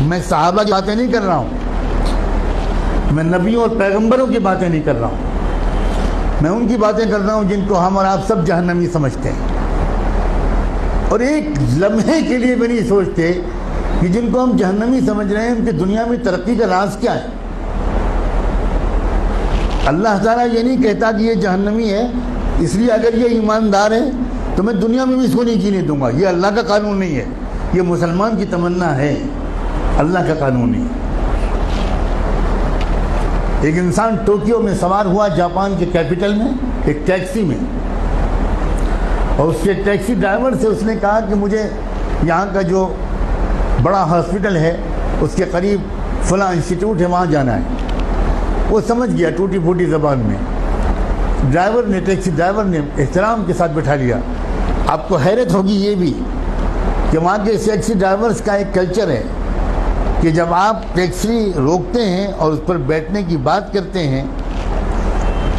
میں صحابہ کی باتیں نہیں کر رہا ہوں، میں نبیوں اور پیغمبروں کی باتیں نہیں کر رہا ہوں، میں ان کی باتیں کر رہا ہوں جن کو ہم اور آپ سب جہنمی سمجھتے ہیں، اور ایک لمحے کے لیے بھی نہیں سوچتے کہ جن کو ہم جہنمی سمجھ رہے ہیں ان کی دنیا میں ترقی کا راز کیا ہے۔ اللہ تعالیٰ یہ نہیں کہتا کہ یہ جہنمی ہے اس لیے اگر یہ ایماندار ہے تو میں دنیا میں بھی اس کو نہیں جینے دوں گا، یہ اللہ کا قانون نہیں ہے، یہ مسلمان کی تمنا ہے، اللہ کا قانون نہیں ہے۔ ایک انسان ٹوکیو میں سوار ہوا جاپان کے کیپٹل میں ایک ٹیکسی میں، اور اس کے ٹیکسی ڈرائیور سے اس نے کہا کہ مجھے یہاں کا جو بڑا ہاسپٹل ہے اس کے قریب فلاں انسٹیٹیوٹ ہے وہاں جانا ہے۔ وہ سمجھ گیا ٹوٹی پھوٹی زبان میں، ٹیکسی ڈرائیور نے احترام کے ساتھ بٹھا لیا۔ آپ کو حیرت ہوگی یہ بھی کہ وہاں کے ٹیکسی ڈرائیورز کا ایک کلچر ہے کہ جب آپ ٹیکسی روکتے ہیں اور اس پر بیٹھنے کی بات کرتے ہیں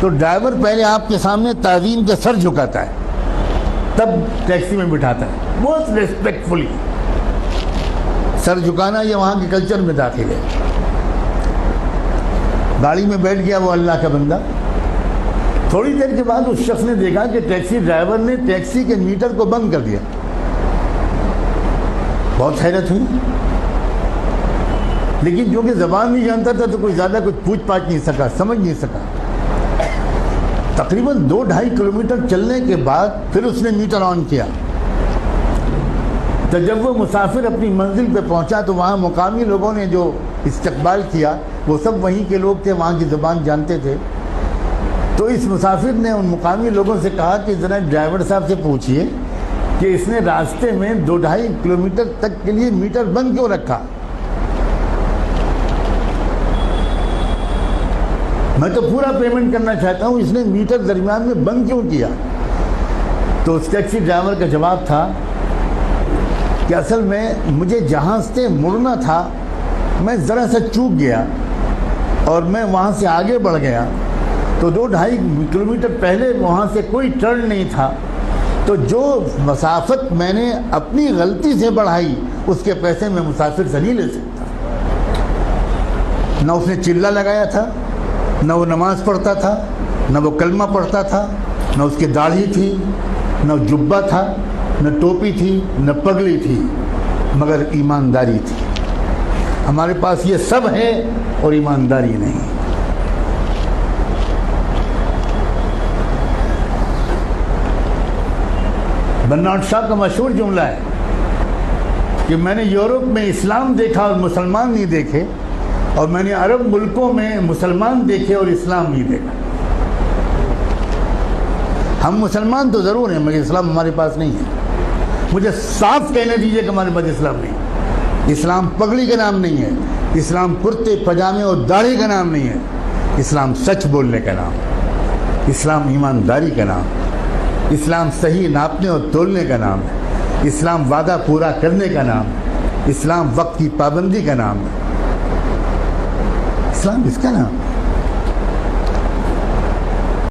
تو ڈرائیور پہلے آپ کے سامنے تعظیم کا سر جھکاتا ہے، تب ٹیکسی میں بٹھاتا ہے، بہت ریسپیکٹفلی۔ سر جھکانا یہ وہاں کے کلچر میں داخل ہے۔ گاڑی میں بیٹھ گیا وہ اللہ کا بندہ۔ تھوڑی دیر کے بعد اس شخص نے دیکھا کہ ٹیکسی ڈرائیور نے ٹیکسی کے میٹر کو بند کر دیا۔ بہت حیرت ہوئی، لیکن جو کہ زبان نہیں جانتا تھا تو کوئی زیادہ کچھ پوچھ پاچھ نہیں سکا، سمجھ نہیں سکا۔ تقریباً 2-2.5 کلومیٹر چلنے کے بعد پھر اس نے میٹر آن کیا۔ تو جب وہ مسافر اپنی منزل پہ پہنچا تو وہاں مقامی لوگوں نے جو استقبال کیا وہ سب وہیں کے لوگ تھے، وہاں کی زبان جانتے تھے۔ تو اس مسافر نے ان مقامی لوگوں سے کہا کہ ذرا ڈرائیور صاحب سے پوچھئے کہ اس نے راستے میں 2-2.5 کلومیٹر تک کے لیے میٹر بند کیوں رکھا؟ میں تو پورا پیمنٹ کرنا چاہتا ہوں، اس نے میٹر درمیان میں بند کیوں کیا؟ تو اس ٹیکسی ڈرائیور کا جواب تھا کہ اصل میں مجھے جہاں سے مڑنا تھا میں ذرا سا چوک گیا اور میں وہاں سے آگے بڑھ گیا، تو 2-2.5 کلومیٹر پہلے وہاں سے کوئی ٹرن نہیں تھا، تو جو مسافت میں نے اپنی غلطی سے بڑھائی اس کے پیسے میں مسافر سے نہیں لے سکتا۔ نہ اس نے چلہ لگایا تھا، نہ وہ نماز پڑھتا تھا، نہ وہ کلمہ پڑھتا تھا، نہ اس کی داڑھی تھی، نہ جبہ تھا، نہ ٹوپی تھی، نہ پگڑی تھی، مگر ایمانداری تھی۔ ہمارے پاس یہ سب ہے اور ایمانداری نہیں۔ برنارڈ شاہ کا مشہور جملہ ہے کہ میں نے یورپ میں اسلام دیکھا اور مسلمان نہیں دیکھے، اور میں نے عرب ملکوں میں مسلمان دیکھے اور اسلام نہیں دیکھا۔ ہم مسلمان تو ضرور ہیں مگر اسلام ہمارے پاس نہیں ہے۔ مجھے صاف کہنے دیجئے کہ ہمارے پاس اسلام نہیں ہے۔ اسلام پگڑی کا نام نہیں ہے، اسلام کرتے پجامے اور داڑھی کا نام نہیں ہے، اسلام سچ بولنے کا نام، اسلام ایمانداری کا نام، اسلام صحیح ناپنے اور تولنے کا نام ہے، اسلام وعدہ پورا کرنے کا نام ہے، اسلام وقت کی پابندی کا نام ہے، اسلام اس کا نام ہے۔